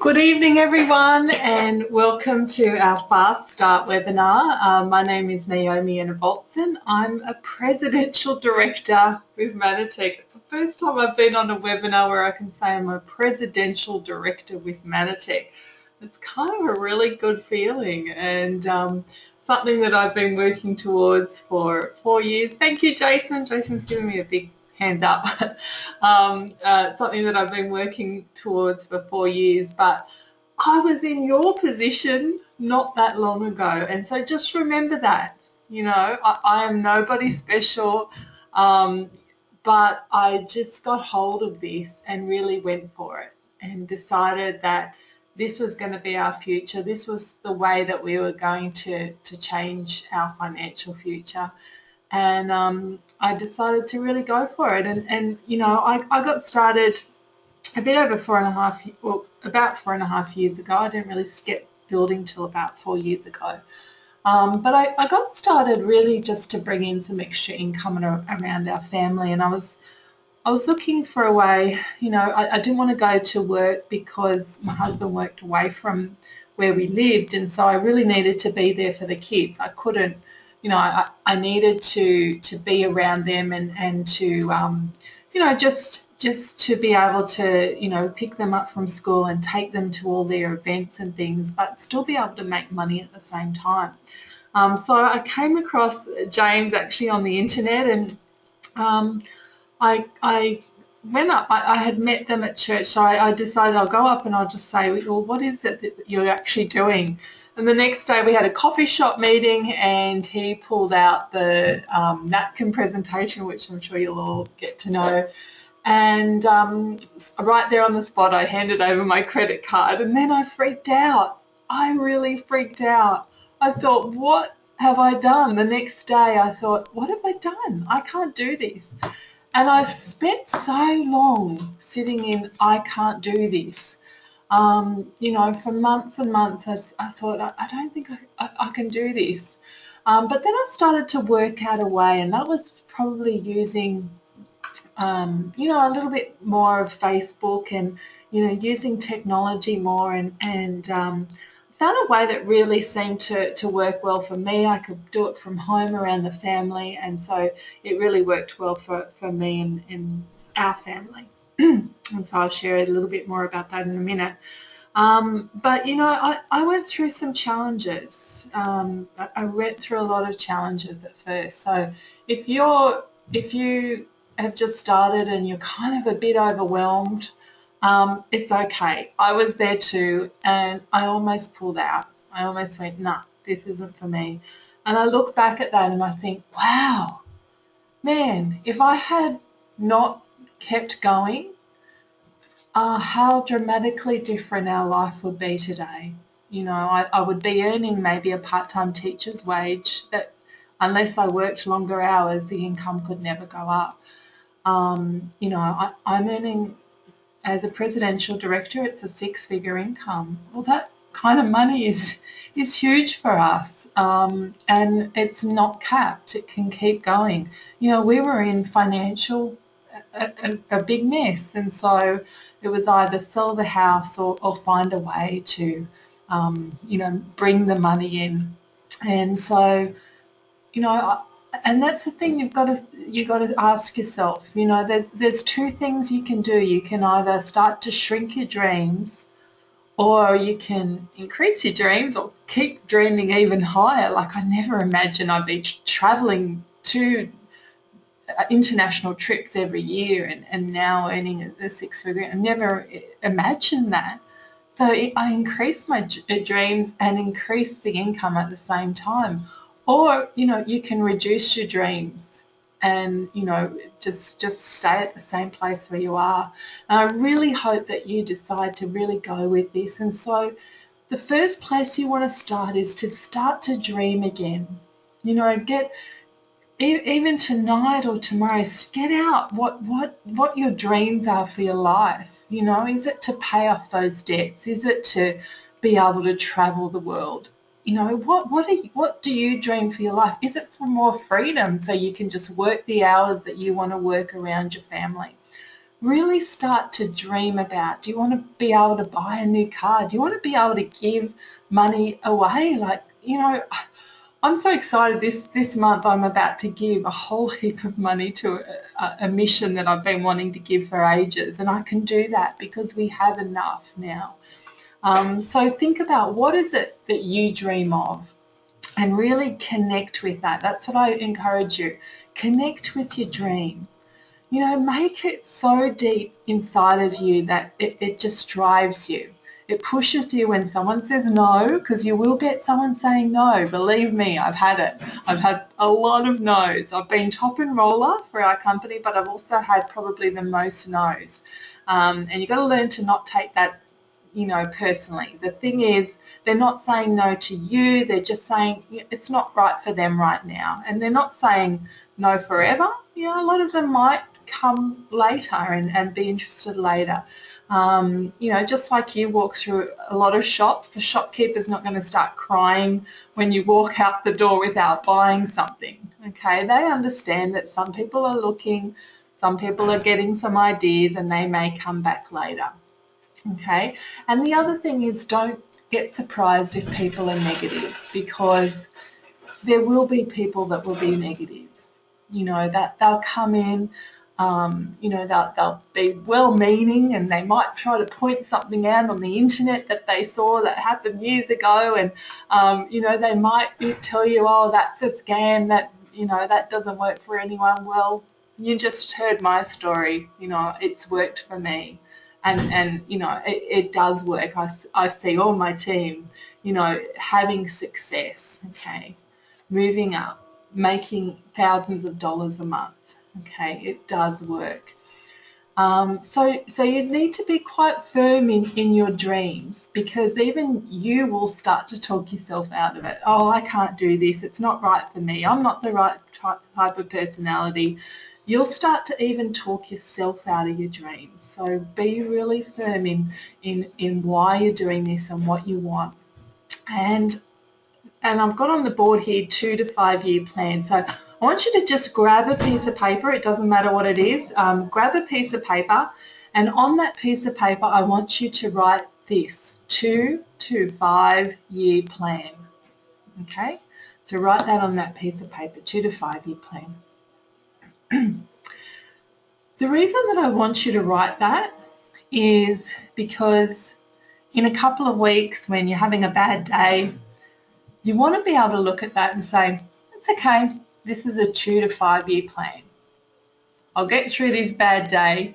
Good evening, everyone, and welcome to our Fast Start webinar. My name is Naomi Anna Boltson. I'm a Presidential Director with Manatek. It's the first time I've been on a webinar where I can say I'm a Presidential Director with Manatek. It's kind of a really good feeling and something that I've been working towards for 4 years. Thank you, Jason. Jason's giving me a big hands up. Something that I've been working towards for 4 years, but I was in your position not that long ago. And so just remember that, I am nobody special, but I just got hold of this and really went for it and decided that this was going to be our future. This was the way that we were going to change our financial future. And I decided to really go for it. I got started a bit over about 4.5 years ago. I didn't really get building till about 4 years ago. But I got started really just to bring in some extra income around our family, and I was looking for a way. I didn't want to go to work because my husband worked away from where we lived, and so I really needed to be there for the kids. I couldn't, I needed to be around them and to, just to be able to, pick them up from school and take them to all their events and things, but still be able to make money at the same time. So I came across James actually on the internet, and I went up. I had met them at church, so I decided I'll go up and I'll just say, well, what is it that you're actually doing? And the next day we had a coffee shop meeting, and he pulled out the napkin presentation, which I'm sure you'll all get to know. And right there on the spot, I handed over my credit card, and then I freaked out. I really freaked out. I thought, what have I done? The next day I thought, what have I done? I can't do this. And I've spent so long sitting in, I can't do this. For months and months, I thought, I don't think I can do this. But then I started to work out a way, and that was probably using, a little bit more of Facebook and, using technology more, and found a way that really seemed to work well for me. I could do it from home around the family, and so it really worked well for me and our family. And so I'll share a little bit more about that in a minute. But I went through some challenges. I went through a lot of challenges at first. So if you have just started and you're kind of a bit overwhelmed, it's okay. I was there too, and I almost pulled out. I almost went, nah, this isn't for me. And I look back at that and I think, wow, man, if I had not kept going, how dramatically different our life would be today. I would be earning maybe a part-time teacher's wage that unless I worked longer hours, the income could never go up. I'm earning, as a presidential director, it's a six-figure income. Well, that kind of money is huge for us, and it's not capped. It can keep going. We were in financial a big mess, and so it was either sell the house or find a way to, bring the money in. And so, and that's the thing you've got to ask yourself. There's two things you can do. You can either start to shrink your dreams, or you can increase your dreams or keep dreaming even higher. Like, I never imagined I'd be traveling to international trips every year and now earning a six-figure. I never imagined that. So I increased my dreams and increased the income at the same time. Or, you can reduce your dreams and, just stay at the same place where you are. And I really hope that you decide to really go with this. And so the first place you want to start is to start to dream again. Even tonight or tomorrow, get out what your dreams are for your life. Is it to pay off those debts? Is it to be able to travel the world? What do you dream for your life? Is it for more freedom so you can just work the hours that you want to work around your family? really start to dream about. Do you want to be able to buy a new car? Do you want to be able to give money away? Like, you know, I'm so excited this month. I'm about to give a whole heap of money to a mission that I've been wanting to give for ages, and I can do that because we have enough now. So think about, what is it that you dream of, and really connect with that. That's what I encourage you. Connect with your dream. You know, make it so deep inside of you that it just drives you. It pushes you when someone says no, because you will get someone saying no. Believe me, I've had it. I've had a lot of no's. I've been top enroller for our company, but I've also had probably the most no's. And you've got to learn to not take that, you know, personally. The thing is, they're not saying no to you. They're just saying it's not right for them right now. And they're not saying no forever. You know, a lot of them might come later and be interested later. You know, just like you walk through a lot of shops, the shopkeeper's not going to start crying when you walk out the door without buying something. Okay, they understand that some people are looking, some people are getting some ideas, and they may come back later. Okay, and the other thing is, don't get surprised if people are negative, because there will be people that will be negative. You know, that they'll come in, you know, they'll be well-meaning, and they might try to point something out on the internet that they saw that happened years ago, and you know, they might tell you, oh, that's a scam, that, you know, that doesn't work for anyone. Well, you just heard my story. You know, it's worked for me. And you know, it does work. I see all my team, you know, having success, okay, moving up, making thousands of dollars a month. Okay, it does work. So you need to be quite firm in your dreams, because even you will start to talk yourself out of it. Oh, I can't do this. It's not right for me. I'm not the right type of personality. You'll start to even talk yourself out of your dreams. So be really firm in why you're doing this and what you want. And I've got on the board here 2 to 5 year plan. So I want you to just grab a piece of paper. It doesn't matter what it is. Grab a piece of paper, and on that piece of paper I want you to write this: 2 to 5 year plan. Okay, so write that on that piece of paper: 2 to 5 year plan. The reason that I want you to write that is because in a couple of weeks, when you're having a bad day, you want to be able to look at that and say, it's okay, this is a 2 to 5 year plan. I'll get through this bad day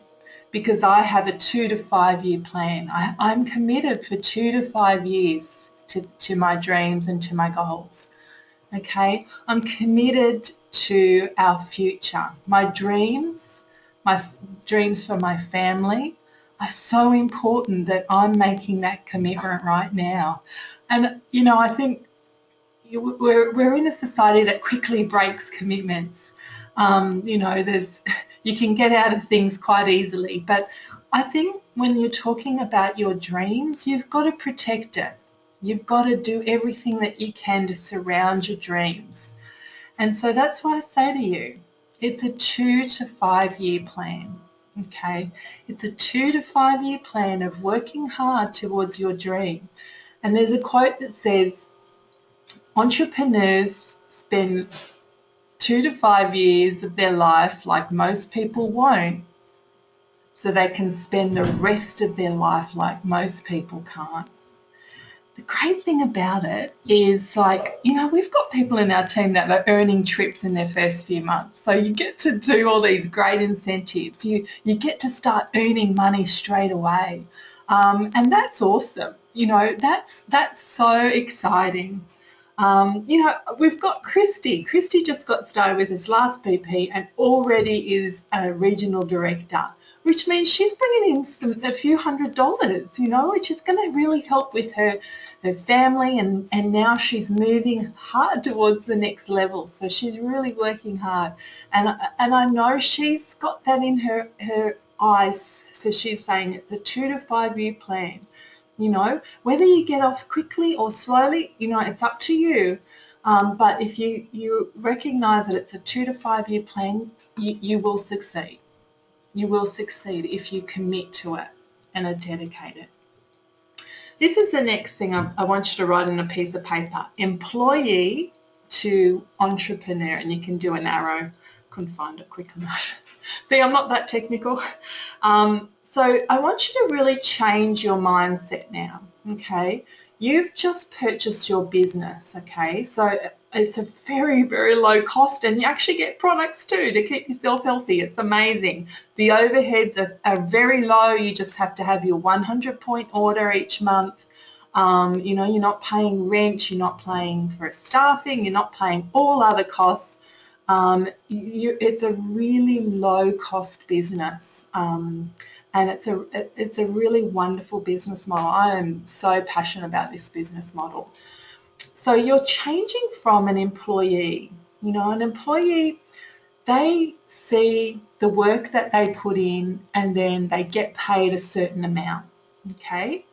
because I have a 2 to 5 year plan. I'm committed for 2 to 5 years to my dreams and to my goals. Okay, I'm committed to our future. My dreams for my family are so important that I'm making that commitment right now. And you know, I think we're in a society that quickly breaks commitments. You know, you can get out of things quite easily, but I think when you're talking about your dreams, you've got to protect it. You've got to do everything that you can to surround your dreams. And so that's why I say to you, it's a 2 to 5 year plan. Okay, it's a 2 to 5 year plan of working hard towards your dream. And there's a quote that says, entrepreneurs spend 2 to 5 years of their life like most people won't, so they can spend the rest of their life like most people can't. The great thing about it is, like, you know, we've got people in our team that are earning trips in their first few months. So you get to do all these great incentives. You get to start earning money straight away. And that's awesome. You know, that's so exciting. You know, we've got Christy. Christy just got started with his last BP and already is a regional director, which means she's bringing in a few $100s, you know, which is going to really help with her family, and now she's moving hard towards the next level. So she's really working hard, and I know she's got that in her eyes. So she's saying it's a 2 to 5 year plan. You know, whether you get off quickly or slowly, you know, it's up to you. But if you recognise that it's a 2 to 5 year plan, you will succeed. You will succeed if you commit to it and are dedicated. This is the next thing I want you to write on a piece of paper. Employee to entrepreneur, and you can do an arrow. Couldn't find it quick enough. See, I'm not that technical. So I want you to really change your mindset now, okay? You've just purchased your business, okay? So it's a very, very low cost, and you actually get products too to keep yourself healthy. It's amazing. The overheads are very low. You just have to have your 100-point order each month. You know, you're not paying rent, you're not paying for staffing, you're not paying all other costs. It's a really low-cost business. And it's a really wonderful business model. I am so passionate about this business model. So you're changing from an employee. You know, an employee, they see the work that they put in and then they get paid a certain amount, okay?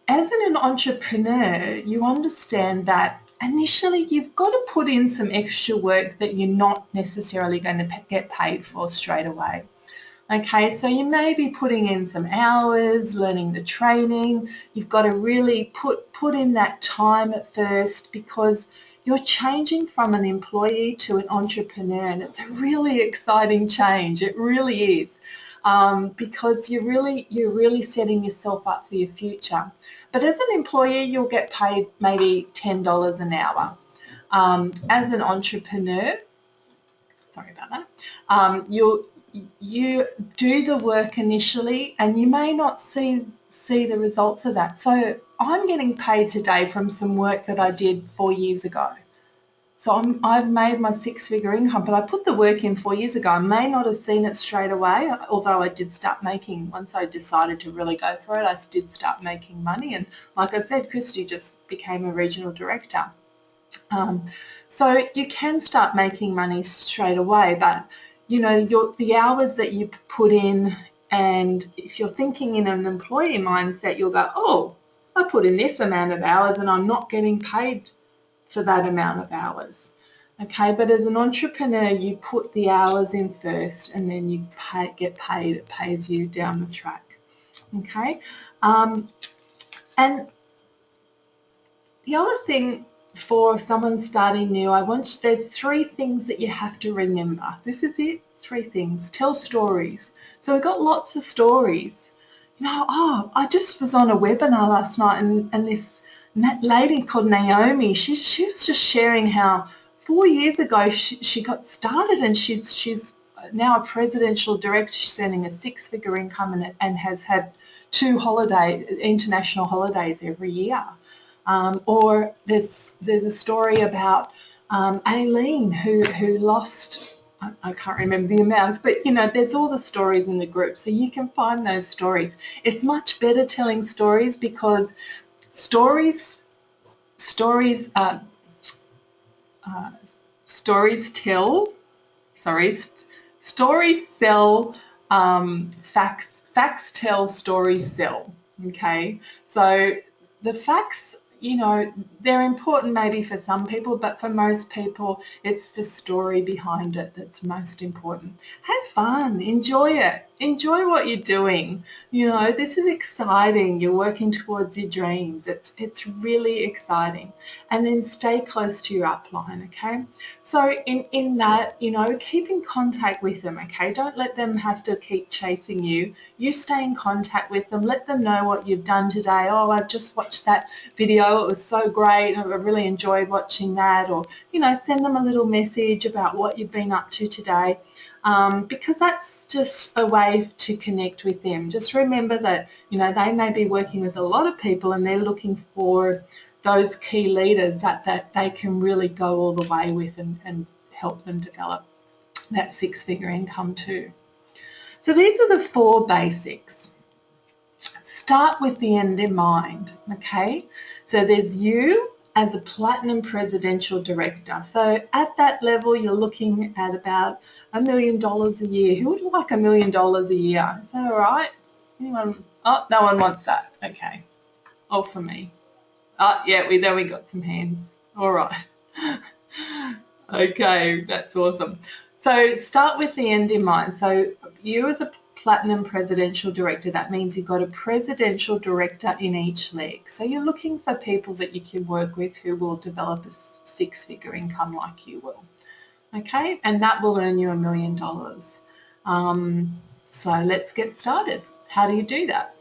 As an entrepreneur, you understand that initially you've got to put in some extra work that you're not necessarily going to get paid for straight away. Okay, so you may be putting in some hours, learning the training. You've got to really put in that time at first, because you're changing from an employee to an entrepreneur, and it's a really exciting change. It really is, because you're really setting yourself up for your future. But as an employee, you'll get paid maybe $10 an hour. As an entrepreneur, sorry about that, you do the work initially and you may not see the results of that. So I'm getting paid today from some work that I did 4 years ago. So I've made my 6-figure income, but I put the work in 4 years ago. I may not have seen it straight away, although I did start making, once I decided to really go for it, I did start making money. And like I said, Christy just became a regional director. So you can start making money straight away, but you know, the hours that you put in, and if you're thinking in an employee mindset, you'll go, oh, I put in this amount of hours and I'm not getting paid for that amount of hours. Okay, but as an entrepreneur, you put the hours in first and then you get paid. It pays you down the track. Okay, and the other thing for someone starting new, there's 3 things that you have to remember. This is it, 3 things. Tell stories. So we've got lots of stories. You know, I just was on a webinar last night, and this lady called Naomi, she was just sharing how 4 years ago she got started, and she's now a presidential director. She's earning a 6-figure income and has had 2 international holidays every year. Or there's a story about Aileen who lost, I can't remember the amounts, but you know, there's all the stories in the group, so you can find those stories. It's much better telling stories, because stories sell, facts tell, stories sell. Okay, so the facts, you know, they're important maybe for some people, but for most people, it's the story behind it that's most important. Have fun, enjoy it, enjoy what you're doing. You know, this is exciting. You're working towards your dreams. It's really exciting. And then stay close to your upline, okay? So in that, you know, keep in contact with them, okay? Don't let them have to keep chasing you. You stay in contact with them. Let them know what you've done today. Oh, I've just watched that video. It was so great. I really enjoyed watching that. Or, you know, send them a little message about what you've been up to today, because that's just a way to connect with them. Just remember that, you know, they may be working with a lot of people and they're looking for those key leaders that they can really go all the way with and help them develop that 6-figure income too. So these are the 4 basics. Start with the end in mind, okay? So there's you as a platinum presidential director. So at that level, you're looking at about $1 million a year. Who would like $1 million a year? Is that all right? Anyone? Oh, no one wants that. Okay. All for me. Oh, yeah, then we got some hands. All right. Okay, that's awesome. So start with the end in mind. So you as a Platinum Presidential Director, that means you've got a Presidential Director in each league. So you're looking for people that you can work with who will develop a six-figure income like you will. Okay, and that will earn you $1 million. So let's get started. How do you do that?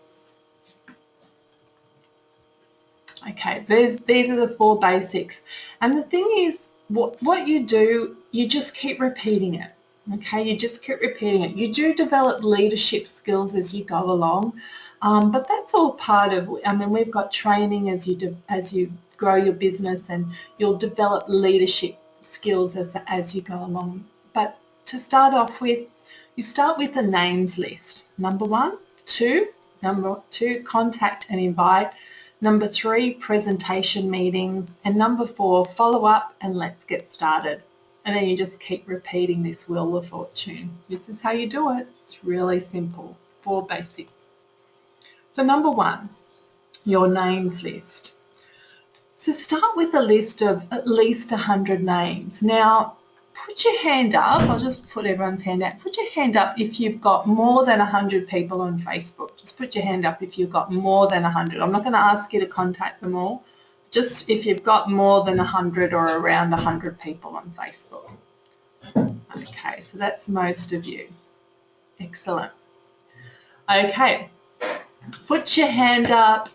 Okay, these are the 4 basics. And the thing is, what you do, you just keep repeating it. Okay, you just keep repeating it. You do develop leadership skills as you go along, but that's all part of, I mean, we've got training as you grow your business, and you'll develop leadership skills as you go along. But to start off with, you start with a names list. Number 1, 2, contact and invite. Number 3, presentation meetings. And number 4, follow up and let's get started. And then you just keep repeating this Wheel of Fortune. This is how you do it. It's really simple. 4 basic. So number 1, your names list. So start with a list of at least 100 names. Now, put your hand up. I'll just put everyone's hand out. Put your hand up if you've got more than 100 people on Facebook. Just put your hand up if you've got more than 100. I'm not going to ask you to contact them all. Just if you've got more than 100 or around 100 people on Facebook. Okay, so that's most of you. Excellent. Okay, put your hand up,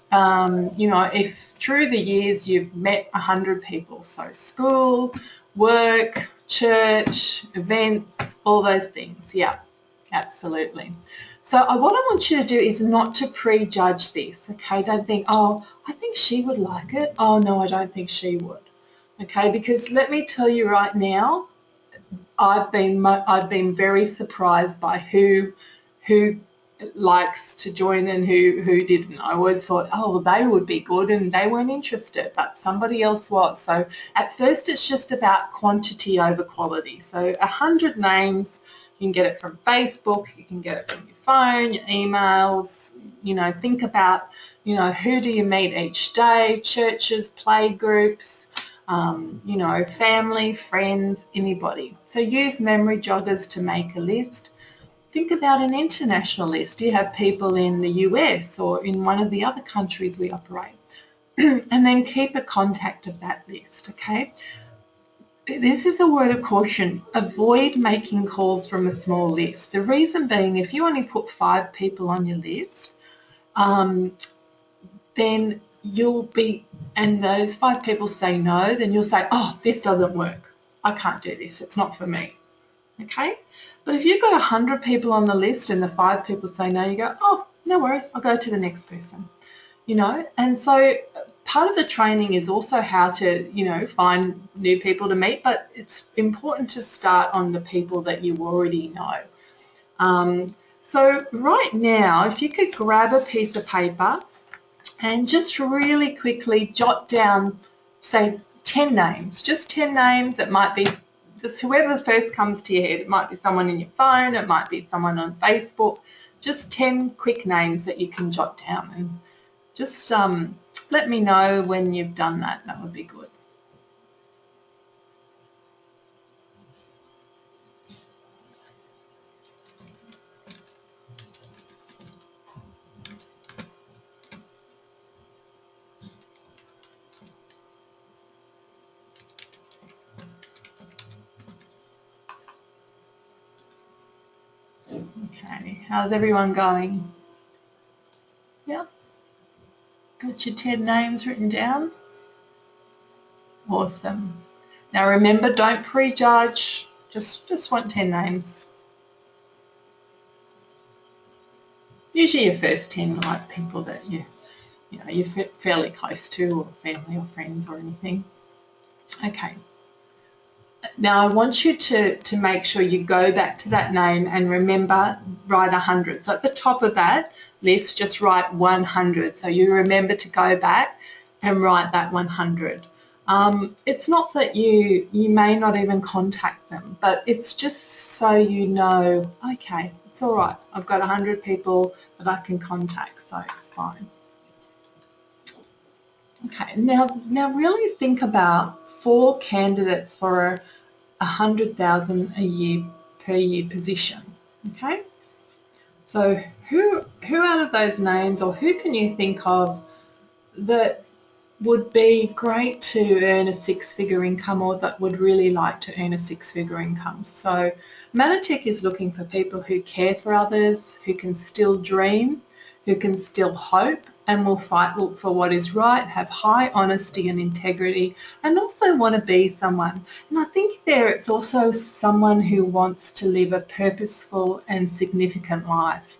you know, if through the years you've met 100 people, so school, work, church, events, all those things. Yeah, absolutely. So what I want you to do is not to prejudge this, okay? Don't think, oh, I think she would like it. Oh, no, I don't think she would. Okay, because let me tell you right now, I've been very surprised by who likes to join and who didn't. I always thought, oh, well, they would be good, and they weren't interested, but somebody else was. So at first it's just about quantity over quality. So 100 names, you can get it from Facebook, you can get it from your phone, your emails, you know, think about, you know, who do you meet each day, churches, play groups, you know, family, friends, anybody. So use memory joggers to make a list. Think about an international list. Do you have people in the US or in one of the other countries we operate? And then keep a contact of that list, okay? This is a word of caution. Avoid making calls from a small list. The reason being, if you only put 5 people on your list, then you'll be, and those 5 people say no, then you'll say, oh, this doesn't work. I can't do this. It's not for me. Okay? But if you've got 100 people on the list and the 5 people say no, you go, oh, no worries, I'll go to the next person. You know, and so part of the training is also how to, you know, find new people to meet, but it's important to start on the people that you already know. So right now, if you could grab a piece of paper and just really quickly jot down, say, 10 names, just 10 names. It might be just whoever first comes to your head. It might be someone in your phone, it might be someone on Facebook, just 10 quick names that you can jot down, and just let me know when you've done that. That would be good. Okay, how's everyone going? Yeah, got your 10 names written down? Awesome. Now remember, don't prejudge, just want 10 names. Usually your first 10 are like people that you're fairly close to, or family or friends or anything. Okay. Now I want you to make sure you go back to that name and remember, write 100. So at the top of that list, just write 100. So you remember to go back and write that 100. It's not that you may not even contact them, but it's just so you know, okay, it's all right. I've got 100 people that I can contact, so it's fine. Okay, now really think about 4 candidates for $100,000 a year per year position. Okay, so who out of those names, or who can you think of that would be great to earn a six-figure income, or that would really like to earn a six-figure income? So Manatic is looking for people who care for others, who can still dream, who can still hope, and will look for what is right, have high honesty and integrity, and also want to be someone. And I think there it's also someone who wants to live a purposeful and significant life,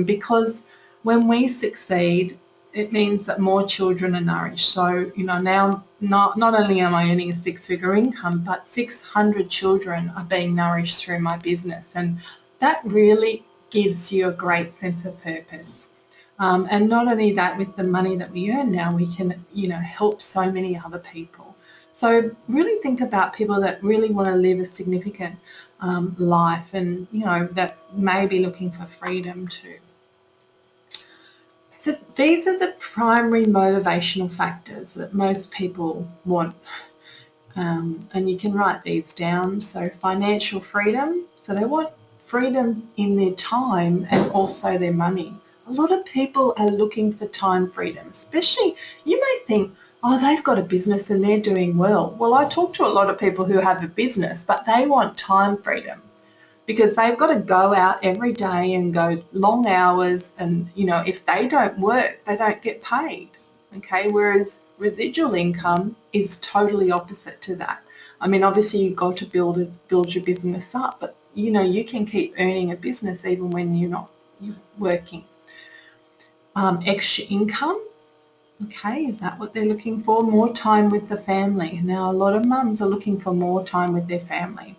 because when we succeed, it means that more children are nourished. So, now not only am I earning a six-figure income, but 600 children are being nourished through my business, and that really gives you a great sense of purpose. And not only that, with the money that we earn now, we can, help so many other people. So really think about people that really want to live a significant life, and, that may be looking for freedom too. So these are the primary motivational factors that most people want. And you can write these down. So financial freedom, so they want freedom in their time and also their money. A lot of people are looking for time freedom, especially, you may think, oh, they've got a business and they're doing well. Well, I talk to a lot of people who have a business, but they want time freedom, because they've got to go out every day and go long hours, and if they don't work, they don't get paid. Okay, whereas residual income is totally opposite to that. I mean, obviously you've got to build your business up, but you can keep earning a business even when you're working. Extra income. Okay, is that what they're looking for? More time with the family. Now, a lot of mums are looking for more time with their family.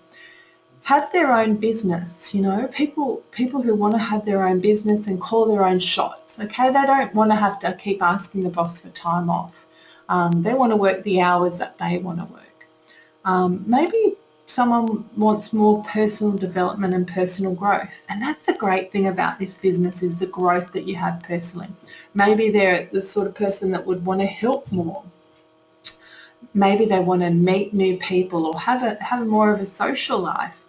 Have their own business, people who want to have their own business and call their own shots. Okay, they don't want to have to keep asking the boss for time off. They want to work the hours that they want to work. Maybe someone wants more personal development and personal growth, and that's the great thing about this business, is the growth that you have personally. Maybe they're the sort of person that would want to help more. Maybe they want to meet new people or have more of a social life.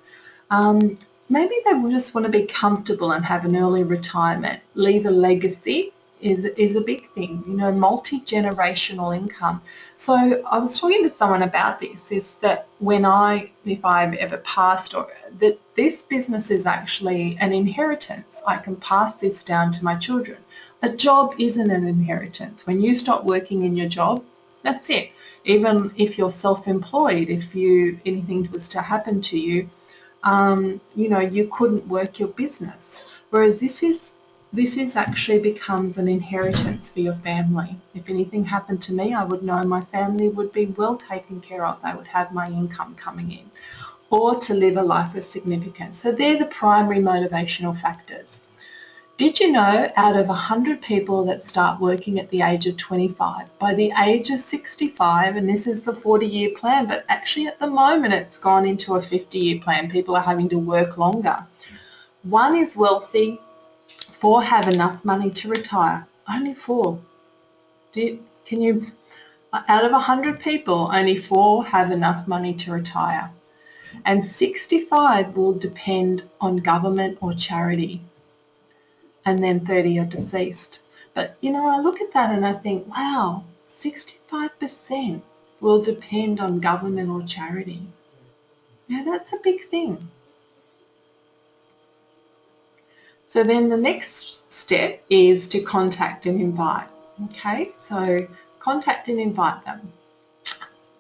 Maybe they just want to be comfortable and have an early retirement. Leave a legacy is a big thing, multi-generational income. So I was talking to someone about this, is that if I've ever passed, or that this business is actually an inheritance. I can pass this down to my children. A job isn't an inheritance. When you stop working in your job, that's it. Even if you're self-employed, if anything was to happen to you, you couldn't work your business. Whereas this is actually becomes an inheritance for your family. If anything happened to me, I would know my family would be well taken care of. They would have my income coming in, or to live a life of significance. So they're the primary motivational factors. Did you know, out of 100 people that start working at the age of 25, by the age of 65, and this is the 40-year plan, but actually at the moment it's gone into a 50-year plan, people are having to work longer. 1 is wealthy, 4 have enough money to retire. Only 4. Out of 100 people, only 4 have enough money to retire. And 65 will depend on government or charity. And then 30 are deceased. But, I look at that and I think, wow, 65% will depend on government or charity. Now, that's a big thing. So then the next step is to contact and invite. Okay, so contact and invite them.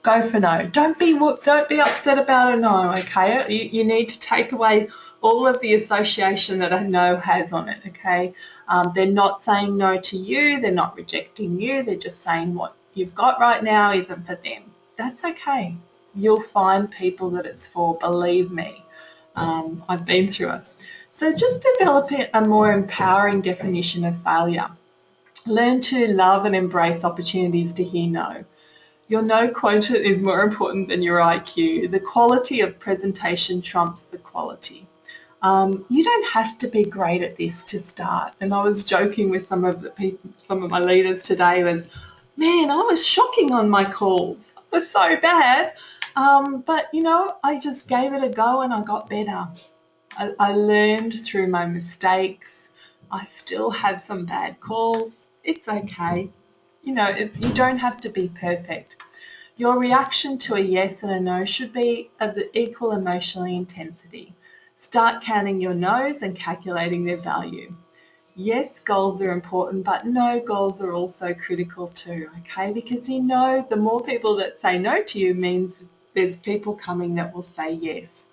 Go for no. Don't be upset about a no, okay? You need to take away all of the association that a no has on it, okay? They're not saying no to you, they're not rejecting you, they're just saying what you've got right now isn't for them. That's okay. You'll find people that it's for, believe me. I've been through it. So just develop a more empowering definition of failure. Learn to love and embrace opportunities to hear no. Your no quotient is more important than your IQ. The quality of presentation trumps the quality. You don't have to be great at this to start. And I was joking with some of my leaders today, man, I was shocking on my calls. It was so bad. But you know, I just gave it a go and I got better. I learned through my mistakes. I still have some bad calls. It's okay. You know, you don't have to be perfect. Your reaction to a yes and a no should be of the equal emotional intensity. Start counting your no's and calculating their value. Yes, goals are important, but no goals are also critical too, okay? Because you know, the more people that say no to you means there's people coming that will say yes.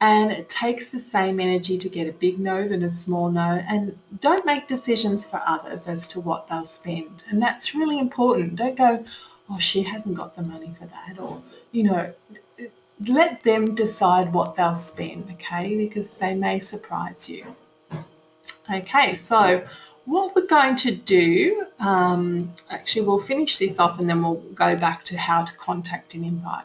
And it takes the same energy to get a big no than a small no. And don't make decisions for others as to what they'll spend. And that's really important. Don't go, oh, she hasn't got the money for that. Or, you know, let them decide what they'll spend, okay? Because they may surprise you. Okay, so what we're going to do, actually we'll finish this off and then we'll go back to how to contact and invite.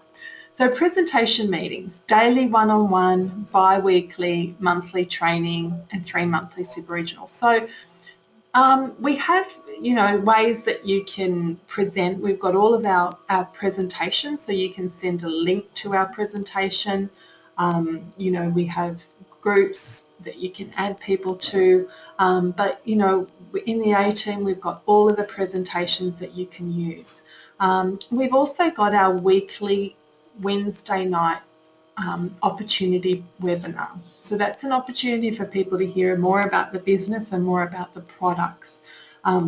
So presentation meetings, daily one-on-one, bi-weekly, monthly training, and 3 monthly super regionals. So we have, you know, ways that you can present. We've got all of our presentations, so you can send a link to our presentation. You know, we have groups that you can add people to, but you know, in the A-team we've got all of the presentations that you can use. We've also got our weekly Wednesday night opportunity webinar. So that's an opportunity for people to hear more about the business and more about the products.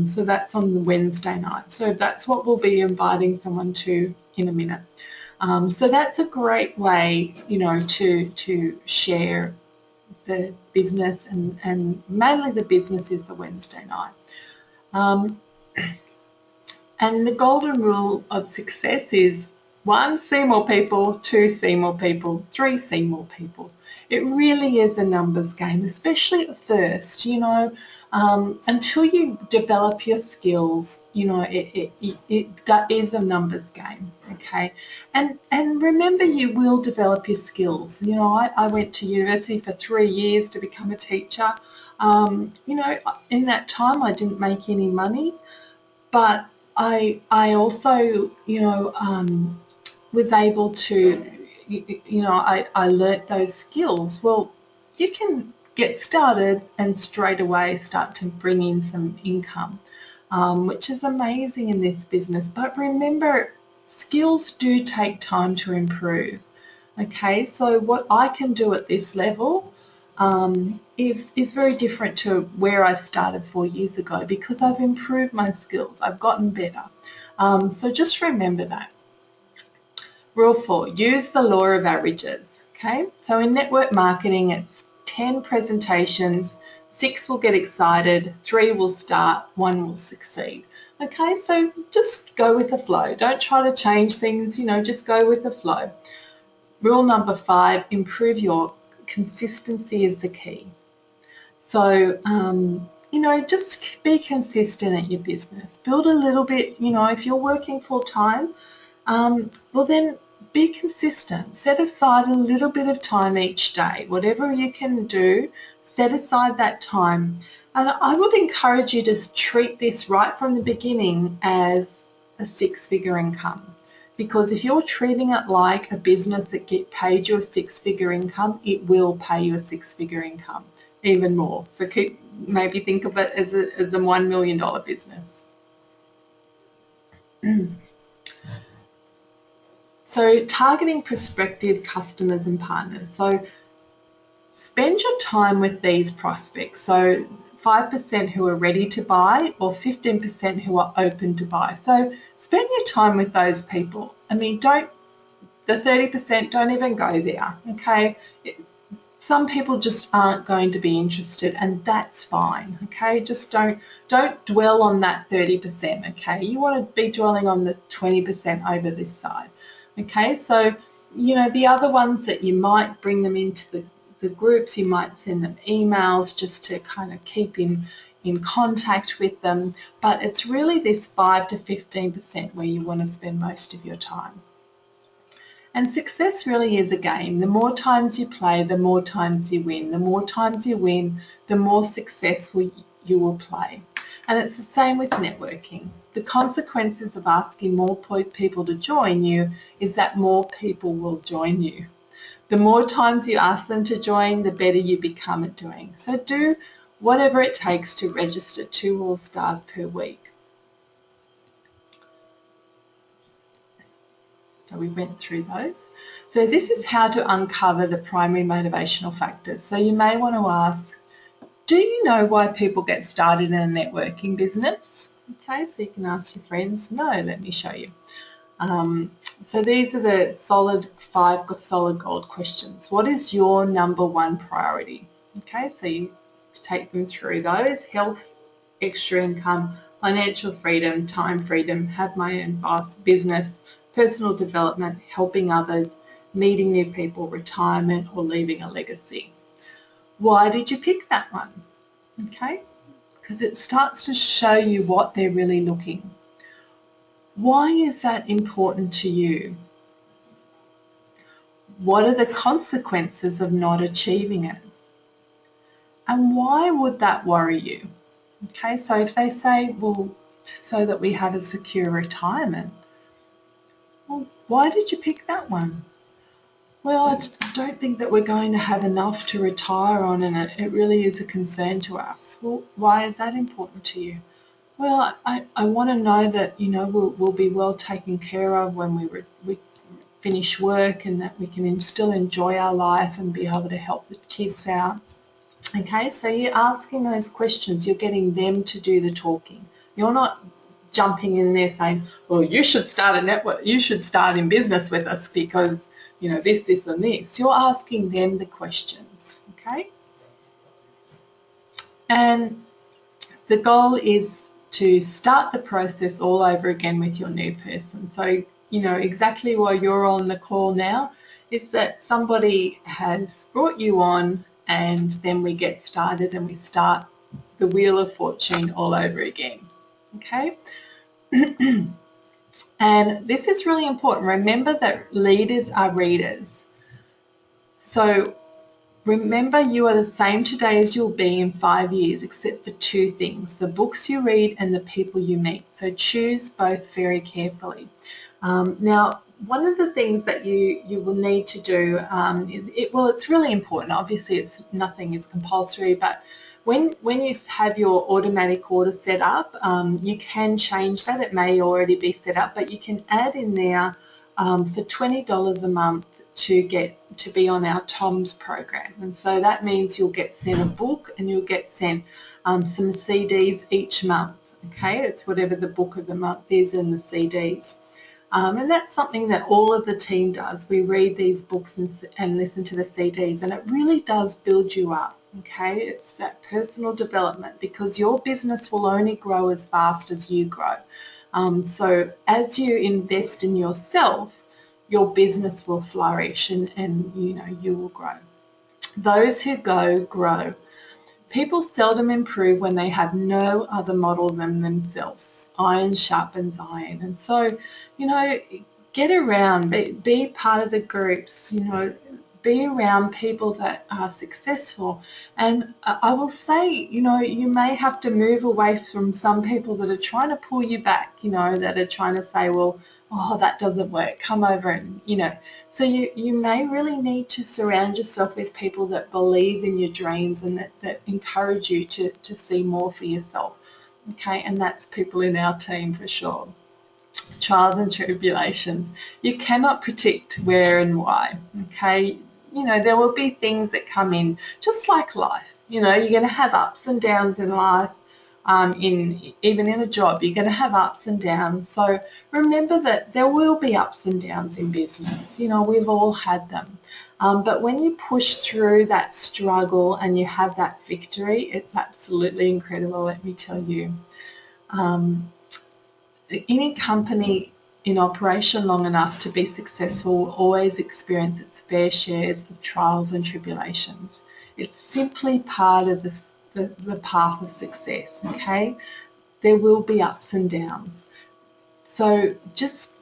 So that's on the Wednesday night. So that's what we'll be inviting someone to in a minute. So that's a great way, you know, to share the business, and mainly the business is the Wednesday night. And the golden rule of success is 1, see more people, 2, see more people, 3, see more people. It really is a numbers game, especially at first, you know, until you develop your skills, you know, it is a numbers game, okay? And remember, you will develop your skills. You know, I went to university for 3 years to become a teacher. You know, in that time I didn't make any money, but I also, you know, was able to, you know, I learnt those skills. Well, you can get started and straight away start to bring in some income, which is amazing in this business. But remember, skills do take time to improve. Okay, so what I can do at this level is very different to where I started 4 years ago, because I've improved my skills. I've gotten better. So just remember that. Rule 4, use the law of averages. Okay, so in network marketing, it's 10 presentations, 6 will get excited, 3 will start, 1 will succeed. Okay, so just go with the flow. Don't try to change things, you know, just go with the flow. Rule number 5, improve your consistency is the key. So, you know, just be consistent at your business. Build a little bit, you know, if you're working full time, well then be consistent. Set aside a little bit of time each day. Whatever you can do, set aside that time. And I would encourage you to treat this right from the beginning as a 6-figure income. Because if you're treating it like a business that paid you a 6-figure income, it will pay you a 6-figure income, even more. So maybe think of it as a $1 million business. So targeting prospective customers and partners. So spend your time with these prospects. So 5% who are ready to buy, or 15% who are open to buy. So spend your time with those people. I mean, the 30%, don't even go there, okay? Some people just aren't going to be interested, and that's fine, okay? Just don't dwell on that 30%, okay? You want to be dwelling on the 20% over this side, okay? So, you know, the other ones that you might bring them into the groups, you might send them emails just to kind of keep in contact with them, but it's really this 5 to 15% where you want to spend most of your time. And success really is a game. The more times you play, the more times you win. The more times you win, the more successful you will play. And it's the same with networking. The consequences of asking more people to join you is that more people will join you. The more times you ask them to join, the better you become at doing. So do whatever it takes to register 2 All Stars per week. So we went through those. So this is how to uncover the primary motivational factors. So you may want to ask, do you know why people get started in a networking business? Okay, so you can ask your friends. No, let me show you. So these are the 5 solid gold questions. What is your #1 priority? Okay, so you take them through those: health, extra income, financial freedom, time freedom, have my own business, personal development, helping others, meeting new people, retirement, or leaving a legacy. Why did you pick that one? Okay, because it starts to show you what they're really looking. Why is that important to you? What are the consequences of not achieving it? And why would that worry you? Okay, so if they say, well, so that we have a secure retirement, well, why did you pick that one? Well, I don't think that we're going to have enough to retire on, and it really is a concern to us. Well, why is that important to you? Well, I want to know that, you know, we'll be well taken care of when we finish work, and that we can still enjoy our life and be able to help the kids out. Okay, so you're asking those questions, you're getting them to do the talking. You're not jumping in there saying, well, you should start a network, you should start in business with us because, you know, this and this. You're asking them the questions, okay? And the goal is to start the process all over again with your new person. So, you know, exactly why you're on the call now is that somebody has brought you on, and then we get started and we start the Wheel of Fortune all over again, okay? And this is really important. Remember that leaders are readers. So remember, you are the same today as you'll be in 5 years, except for 2 things: the books you read and the people you meet. So choose both very carefully. Now, one of the things that you will need to do, it's really important. Obviously, nothing is compulsory, but when you have your automatic order set up, you can change that. It may already be set up, but you can add in there for $20 a month to be on our TOMS program. And so that means you'll get sent a book, and you'll get sent some CDs each month. Okay, it's whatever the book of the month is and the CDs. And that's something that all of the team does. We read these books and listen to the CDs, and it really does build you up. Okay, it's that personal development, because your business will only grow as fast as you grow. So as you invest in yourself, your business will flourish, and you know, you will grow. Those who go, grow. People seldom improve when they have no other model than themselves. Iron sharpens iron. And so, you know, get around, be part of the groups, you know, be around people that are successful. And I will say, you know, you may have to move away from some people that are trying to pull you back, you know, that are trying to say, well, oh, that doesn't work, come over, and, you know. So you may really need to surround yourself with people that believe in your dreams and that encourage you to see more for yourself. Okay, and that's people in our team for sure. Trials and tribulations. You cannot predict where and why, okay? You know, there will be things that come in, just like life. You know, you're going to have ups and downs in life. Even in a job, you're going to have ups and downs. So remember that there will be ups and downs in business. You know, we've all had them. But when you push through that struggle and you have that victory, it's absolutely incredible, let me tell you. Any company in operation long enough to be successful will always experience its fair shares of trials and tribulations. It's simply part of the path of success, okay? There will be ups and downs. So just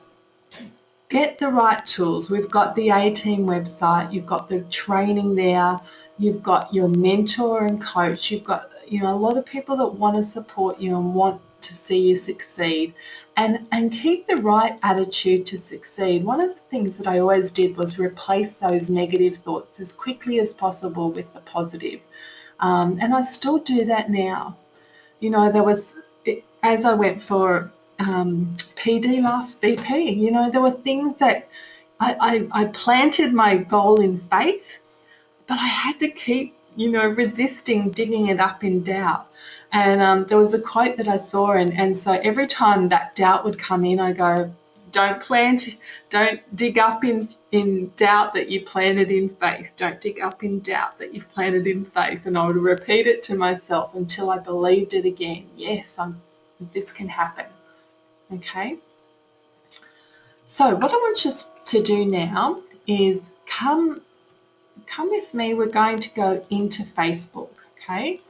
get the right tools. We've got the A-Team website, you've got the training there, you've got your mentor and coach, you've got you know, a lot of people that want to support you and want to see you succeed, and keep the right attitude to succeed. One of the things that I always did was replace those negative thoughts as quickly as possible with the positive. And I still do that now. You know, as I went for PD last BP, you know, there were things that I planted my goal in faith, but I had to keep, you know, resisting digging it up in doubt. And there was a quote that I saw, and so every time that doubt would come in, I go, don't dig up in doubt that you planted in faith. Don't dig up in doubt that you've planted in faith. And I would repeat it to myself until I believed it again. Yes, this can happen. Okay. So what I want you to do now is come with me. We're going to go into Facebook. Okay.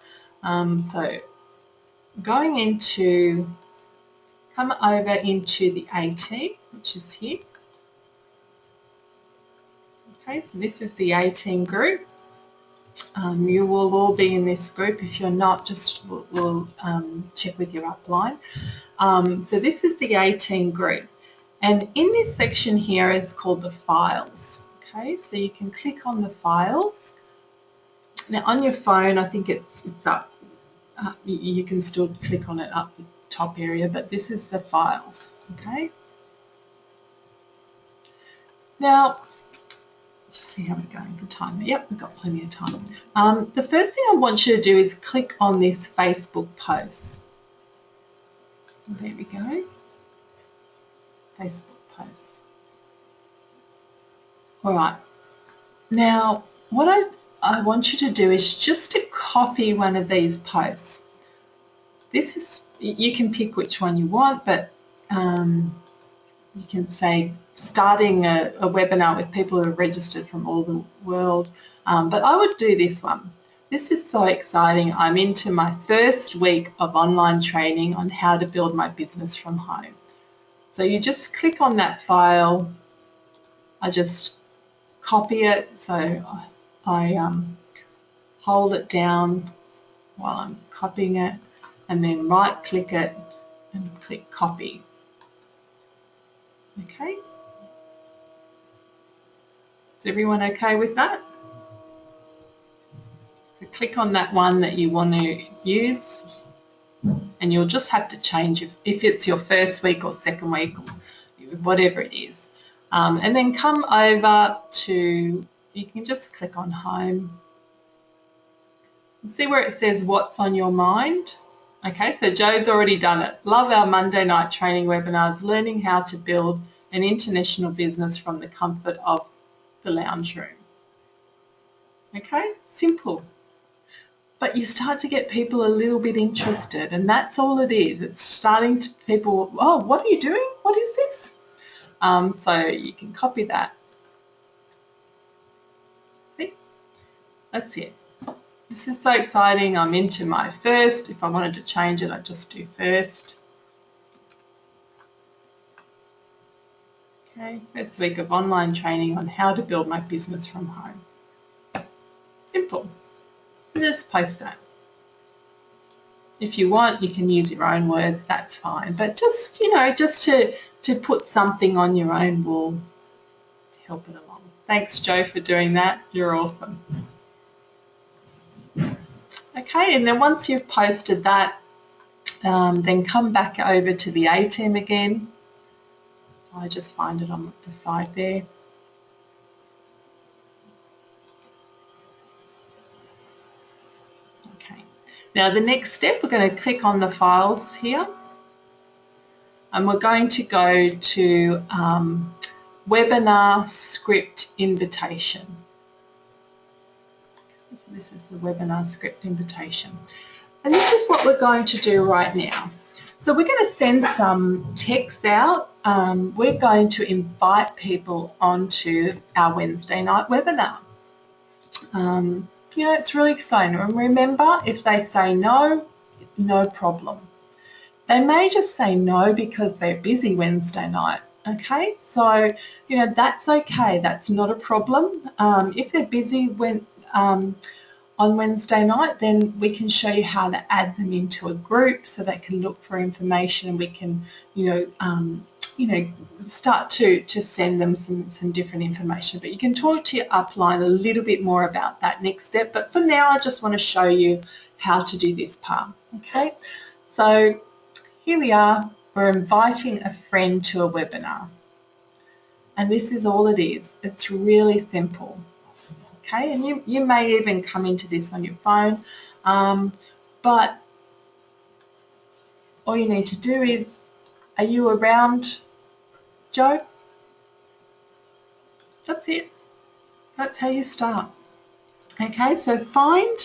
So going into, come over into the A-Team, which is here. Okay, so this is the A-Team group. You will all be in this group. If you're not, just we'll check with your upline. So this is the A-Team group. And in this section here is called the files. Okay, so you can click on the files. Now on your phone, I think it's up. You can still click on it up the top area, but this is the files. Okay. Now, just see how we're going for time. Yep, we've got plenty of time. The first thing I want you to do is click on this Facebook post. There we go. Facebook post. All right. Now, what I want you to do is just to copy one of these posts. This is, you can pick which one you want, but you can say starting a webinar with people who are registered from all the world, but I would do this one. This is so exciting. I'm into my first week of online training on how to build my business from home. So you just click on that file. I just copy it, so I hold it down while I'm copying it, and then right click it and click copy. Okay. Is everyone okay with that? So click on that one that you want to use, and you'll just have to change if it's your first week or second week or whatever it is. And then come over to, you can just click on home. See where it says what's on your mind? Okay, so Joe's already done it. Love our Monday night training webinars, learning how to build an international business from the comfort of the lounge room. Okay, simple. But you start to get people a little bit interested, and that's all it is. It's starting to people, oh, what are you doing? What is this? So you can copy that. See? That's it. This is so exciting. I'm into my first. If I wanted to change it, I'd just do first. Okay, first week of online training on how to build my business from home. Simple. Just post that. If you want, you can use your own words, that's fine. But just, you know, just to put something on your own wall to help it along. Thanks, Joe, for doing that. You're awesome. Okay, and then once you've posted that, then come back over to the A-Team again. I just find it on the side there. Okay, now the next step, we're going to click on the files here, and we're going to go to webinar script invitation. This is the webinar script invitation. And this is what we're going to do right now. So we're going to send some texts out. We're going to invite people onto our Wednesday night webinar. You know, it's really exciting. And remember, if they say no, no problem. They may just say no because they're busy Wednesday night. Okay, so, you know, that's okay. That's not a problem. If they're busy, on Wednesday night, then we can show you how to add them into a group so they can look for information, and we can, start to send them some different information. But you can talk to your upline a little bit more about that next step. But for now, I just want to show you how to do this part. Okay, so here we are. We're inviting a friend to a webinar. And this is all it is. It's really simple. Okay, and you may even come into this on your phone, but all you need to do is, are you around, Joe? That's it. That's how you start. Okay, so find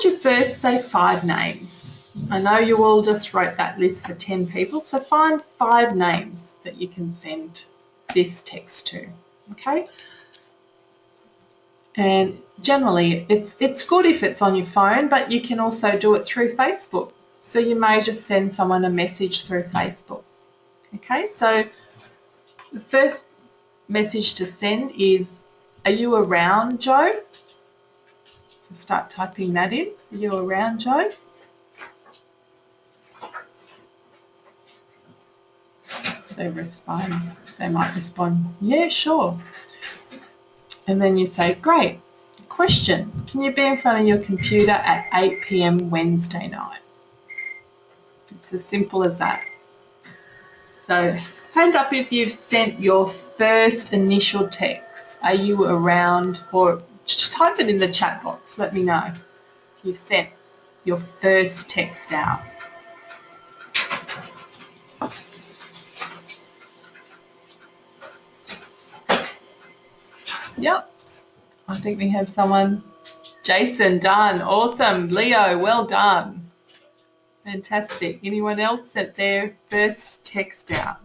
your first, say, 5 names. I know you all just wrote that list for 10 people, so find 5 names that you can send this text to. Okay. And generally it's good if it's on your phone, but you can also do it through Facebook. So you may just send someone a message through Facebook. Okay, so the first message to send is, are you around, Joe? So start typing that in. Are you around, Joe? They might respond, yeah, sure. And then you say, great. Question, can you be in front of your computer at 8 p.m. Wednesday night? It's as simple as that. So hand up if you've sent your first initial text. Are you around? Or just type it in the chat box. Let me know if you've sent your first text out. Yep. I think we have someone. Jason, done. Awesome. Leo, well done. Fantastic. Anyone else sent their first text out?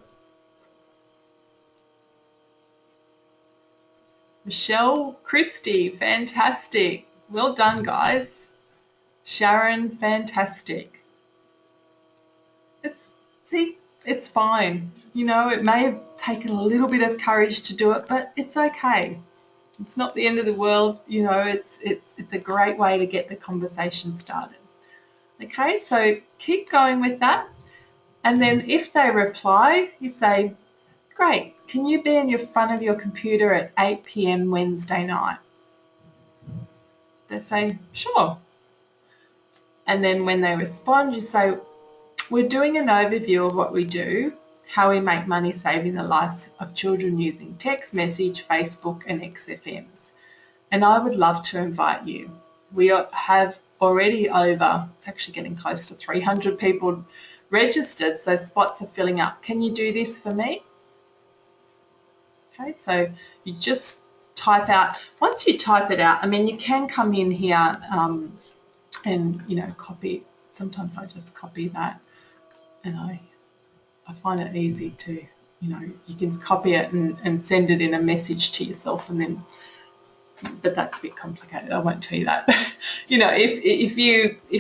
Michelle, Christy, fantastic. Well done, guys. Sharon, fantastic. It's fine. You know, it may have taken a little bit of courage to do it, but it's okay. It's not the end of the world. You know, it's a great way to get the conversation started. Okay, so keep going with that. And then if they reply, you say, great, can you be in front of your computer at 8 p.m. Wednesday night? They say, sure. And then when they respond, you say, we're doing an overview of what we do, how we make money saving the lives of children using text message, Facebook and XFMs. And I would love to invite you. We have already it's actually getting close to 300 people registered, so spots are filling up. Can you do this for me? Okay, so you just type out. Once you type it out, I mean, you can come in here and, you know, copy. Sometimes I just copy that, and I find it easy to, you know, you can copy it and send it in a message to yourself, and then, but that's a bit complicated. I won't tell you that. You know, if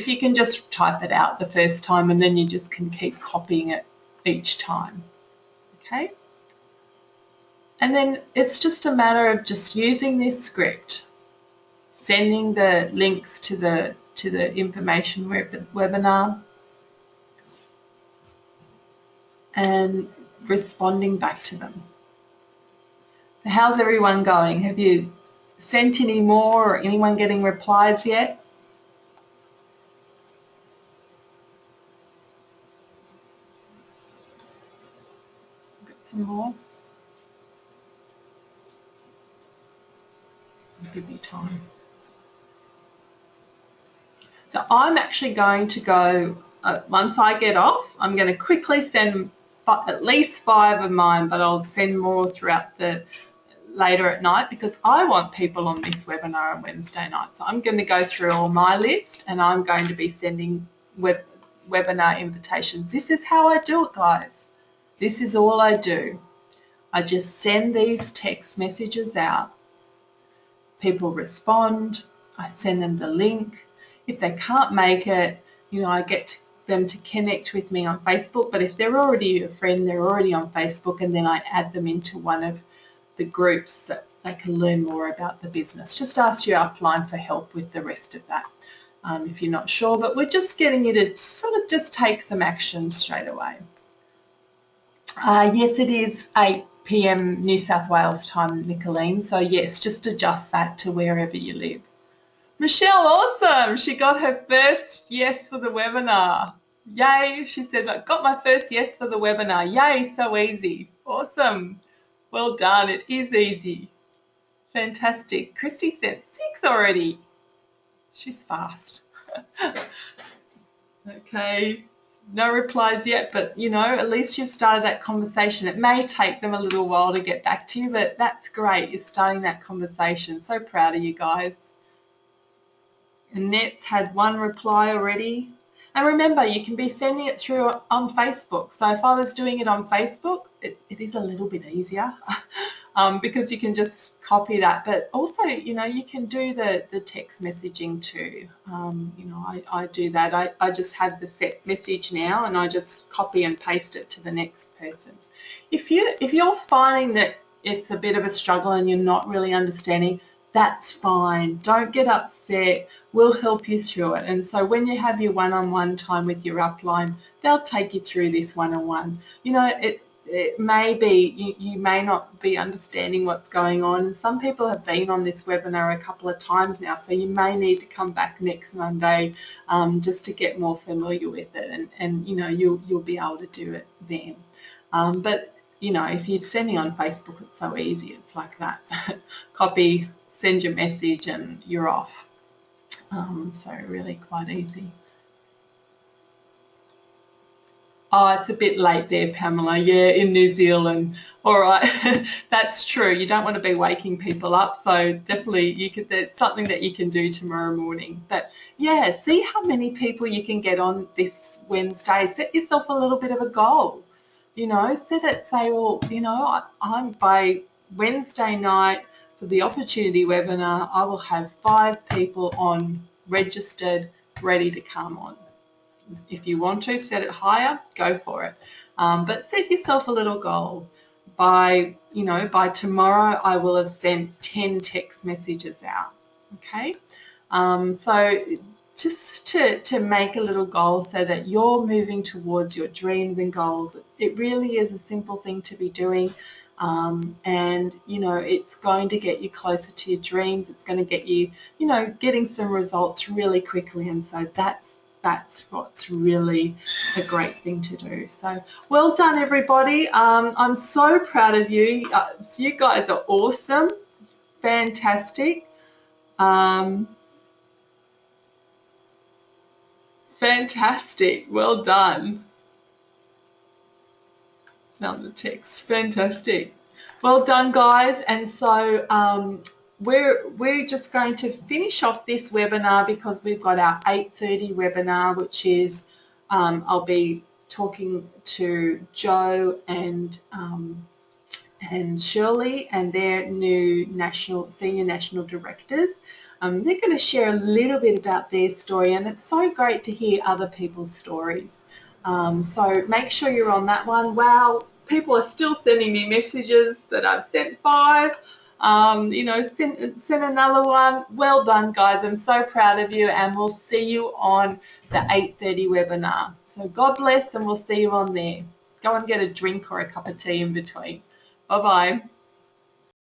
you can just type it out the first time, and then you just can keep copying it each time. Okay. And then it's just a matter of just using this script, sending the links to the information webinar, and responding back to them. So how's everyone going? Have you sent any more, or anyone getting replies yet? Got some more? I'll give you time. So I'm actually going to go, once I get off, I'm going to quickly send at least 5 of mine, but I'll send more throughout later at night, because I want people on this webinar on Wednesday night. So I'm going to go through all my list, and I'm going to be sending webinar invitations. This is how I do it, guys. This is all I do. I just send these text messages out. People respond. I send them the link. If they can't make it, you know, I get them to connect with me on Facebook. But if they're already a friend, they're already on Facebook, and then I add them into one of the groups they can learn more about the business. Just ask your upline for help with the rest of that if you're not sure, but we're just getting you to sort of just take some action straight away. Yes, it is 8 p.m. New South Wales time, Nicolene, so yes, just adjust that to wherever you live. Michelle, awesome. She got her first yes for the webinar. Yay. She said, I got my first yes for the webinar. Yay, so easy. Awesome. Well done. It is easy. Fantastic. Christy sent 6 already. She's fast. Okay. No replies yet, but you know, at least you've started that conversation. It may take them a little while to get back to you, but that's great. You're starting that conversation. So proud of you guys. Annette's had 1 reply already. And remember, you can be sending it through on Facebook. So if I was doing it on Facebook, it is a little bit easier because you can just copy that. But also, you know, you can do the text messaging too. You know, I do that. I just have the set message now and I just copy and paste it to the next person's. If you're finding that it's a bit of a struggle and you're not really understanding, that's fine. Don't get upset. We'll help you through it. And so when you have your one-on-one time with your upline, they'll take you through this one-on-one. You know, it may be, you may not be understanding what's going on. Some people have been on this webinar a couple of times now, so you may need to come back next Monday just to get more familiar with it, and you know, you'll be able to do it then. But you know, if you're sending on Facebook, it's so easy. It's like that. Copy, send your message, and you're off. So really quite easy. Oh, it's a bit late there, Pamela. Yeah, in New Zealand. All right, that's true. You don't want to be waking people up, so definitely you could. That's something that you can do tomorrow morning. But yeah, see how many people you can get on this Wednesday. Set yourself a little bit of a goal. You know, set it. Say, well, you know, I'm by Wednesday night for the opportunity webinar, I will have 5 people on registered, ready to come on. If you want to set it higher, go for it. But set yourself a little goal. By tomorrow, I will have sent 10 text messages out. Okay, so just to make a little goal so that you're moving towards your dreams and goals. It really is a simple thing to be doing. And you know, it's going to get you closer to your dreams. It's going to get you, you know, getting some results really quickly. And so that's what's really a great thing to do. So well done, everybody. I'm so proud of you. You guys are awesome. Fantastic. Fantastic. Well done. Found the text. Fantastic. Well done, guys. And so we're just going to finish off this webinar because we've got our 8:30 webinar, which is I'll be talking to Joe and Shirley and their new senior national directors. They're going to share a little bit about their story, and it's so great to hear other people's stories. So make sure you're on that one. Wow, people are still sending me messages that I've sent 5. You know, send another one. Well done, guys. I'm so proud of you, and we'll see you on the 8:30 webinar. So God bless, and we'll see you on there. Go and get a drink or a cup of tea in between. Bye-bye.